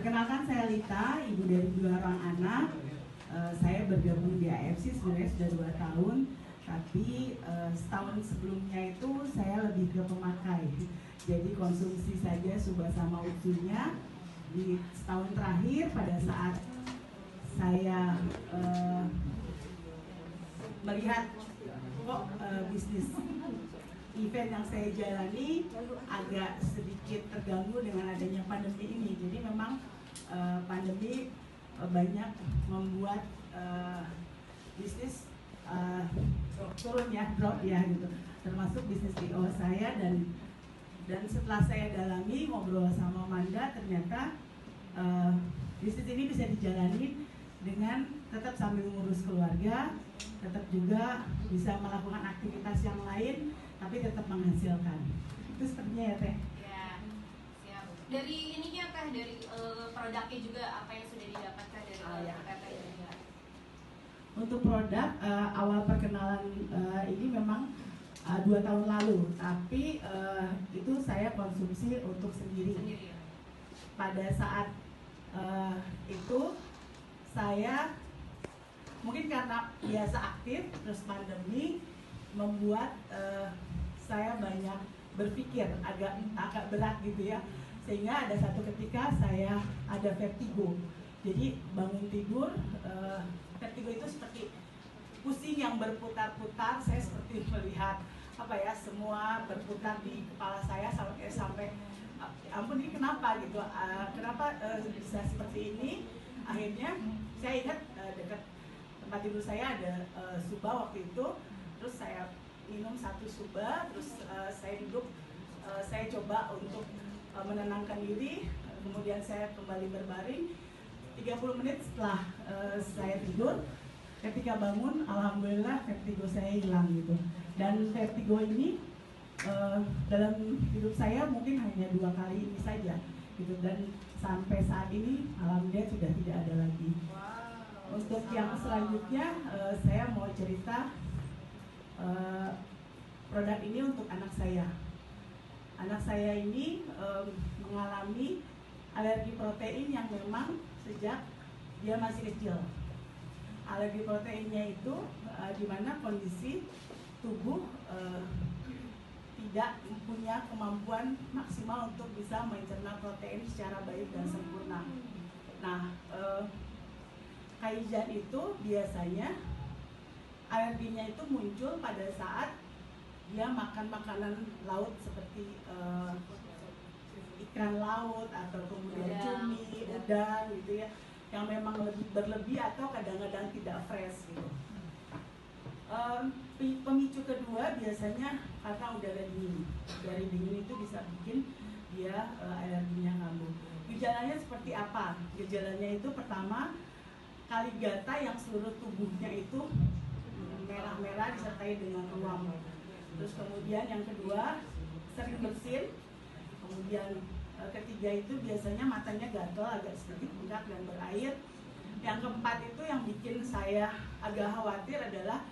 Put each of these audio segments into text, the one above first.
Perkenalkan, saya Lita, ibu dari 2 orang anak. Saya bergabung di AFC sebenarnya sudah 2 tahun, tapi setahun sebelumnya itu saya lebih ke pemakai. Jadi konsumsi saja Subah sama Utsunya. Di setahun terakhir pada saat saya melihat kok bisnis event yang saya jalani agak sedikit terganggu dengan adanya pandemi ini. Jadi memang pandemi banyak membuat bisnis turun ya, drop ya gitu. Termasuk bisnis PO saya, dan setelah saya dalami ngobrol sama Manda, ternyata bisnis ini bisa dijalani dengan tetap sambil ngurus keluarga, tetap juga bisa melakukan aktivitas yang lain, tapi tetap menghasilkan. Itu sepertinya ya Teh. Ya, siap. Dari ininya Teh, dari produknya juga apa yang sudah didapatkan dari PT Jaya? Untuk produk, awal perkenalan ini memang 2 tahun lalu, tapi itu saya konsumsi untuk sendiri. Pada saat itu saya mungkin karena biasa aktif, terus pandemi membuat saya banyak berpikir, agak berat gitu ya, sehingga ada satu ketika saya ada vertigo. Jadi bangun tidur, vertigo itu seperti pusing yang berputar-putar. Saya seperti melihat semua berputar di kepala saya sampai ampun, ini kenapa gitu, kenapa bisa seperti ini. Akhirnya saya ingat dekat tempat tidur saya ada Subah waktu itu, terus saya minum 1 Subah, terus saya duduk, saya coba untuk menenangkan diri, kemudian saya kembali berbaring. 30 menit setelah saya tidur, ketika bangun, alhamdulillah vertigo saya hilang gitu. Dan vertigo ini dalam hidup saya mungkin hanya 2 kali ini saja gitu, dan sampai saat ini alhamdulillah sudah tidak ada lagi. Untuk yang selanjutnya, saya mau cerita produk ini untuk anak saya. Anak saya ini mengalami alergi protein yang memang sejak dia masih kecil. Alergi proteinnya itu di mana kondisi tubuh tidak punya kemampuan maksimal untuk bisa mencerna protein secara baik dan sempurna. Nah, Kaijan itu biasanya alerginya itu muncul pada saat dia makan makanan laut seperti ikan laut atau kemudian cumi, udang gitu ya, yang memang lebih berlebih atau kadang-kadang tidak fresh gitu. Pemicu kedua biasanya karena udara dingin. Udara dingin itu bisa bikin dia alerginya kambuh. Gejalanya seperti apa? Gejalanya itu pertama, kaligata yang seluruh tubuhnya itu merah-merah disertai dengan ruam. Terus kemudian yang kedua, sering bersin. Kemudian ketiga itu biasanya matanya gatal, agak sedikit bengkak dan berair. Yang keempat itu yang bikin saya agak khawatir adalah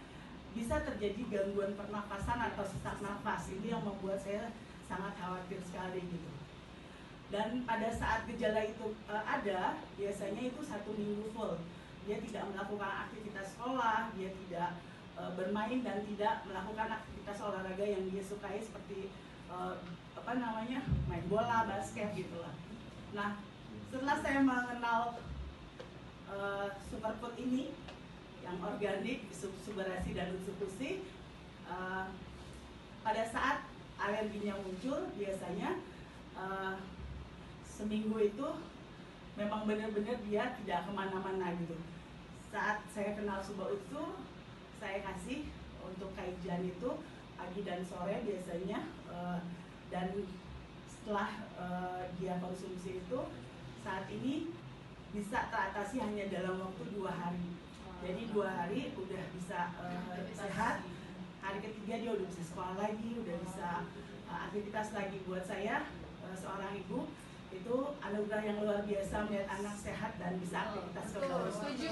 bisa terjadi gangguan pernapasan atau sesak nafas. Ini yang membuat saya sangat khawatir sekali gitu. Dan pada saat gejala itu ada, biasanya itu 1 minggu full. Dia tidak melakukan aktivitas sekolah, dia tidak bermain dan tidak melakukan aktivitas olahraga yang dia sukai seperti main bola, basket gitulah. Nah, setelah saya mengenal superfood ini yang organik, Subarasi dan Utsukushi, pada saat alerginya muncul biasanya seminggu itu memang benar-benar dia tidak kemana-mana gitu. Saat saya kenal Subah Utsu, saya kasih untuk Kaijan itu pagi dan sore biasanya, dan setelah dia konsumsi itu saat ini bisa teratasi hanya dalam waktu 2 hari. Jadi 2 hari udah bisa sehat, hari ketiga dia udah bisa sekolah lagi, udah bisa aktivitas lagi. Buat saya seorang ibu itu anugerah yang luar biasa melihat anak sehat dan bisa aktivitas kembali. Setuju.